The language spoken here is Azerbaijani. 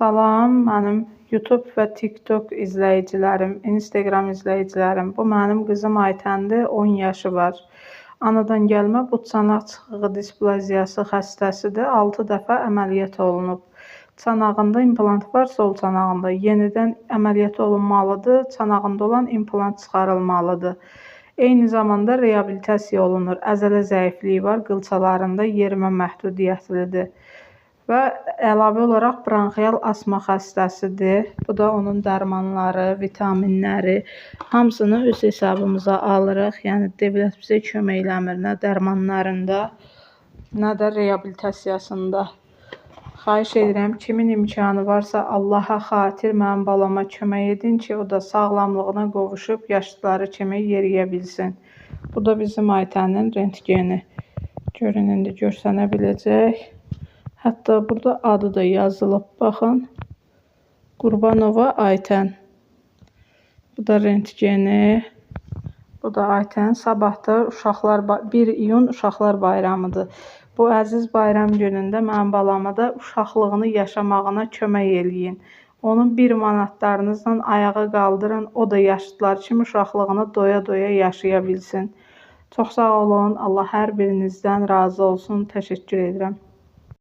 Salam, mənim YouTube və TikTok izləyicilərim, Instagram izləyicilərim. Bu mənim qızım Aytəndir, 10 yaşı var. Anadan gəlmə bu çanaq çıxığı displaziyası xəstəsidir. 6 dəfə əməliyyat olunub. Çanağında implant var, sol çanağında. Yenidən əməliyyat olunmalıdır, çanağında olan implant çıxarılmalıdır. Eyni zamanda reabilitasiya olunur. Əzələ zəifliyi var, qılçalarında yerimə məhdudiyyətlidir. Və əlavə olaraq bronxial asma xəstəsidir. Bu da onun dərmanları, vitaminləri, hamısını öz hesabımıza alırıq. Yəni dövlət bizə kömək eləmir, nə dərmanlarında, nə də reabilitasiyasında. Xahiş edirəm, kimin imkanı varsa Allaha xatir mənim balama kömək edin ki, o da sağlamlığına qovuşub yaşlıları kimi yeriyə bilsin. Bu da bizim Aytənin rentgeni. Görün, indi görsənə biləcək. Hətta burada adı da yazılıb, baxın. Qurbanova Aytən. Bu da rentgeni. Bu da Aytən. Sabah da 1 iyun Uşaqlar Bayramıdır. Bu əziz bayram günündə mənim balama da uşaqlığını yaşamağına kömək eləyin. Onun 1 manatlarınızla ayağa qaldırın, o da yaşlılar kimi uşaqlığını doya-doya yaşaya bilsin. Çox sağ olun, Allah hər birinizdən razı olsun, təşəkkür edirəm.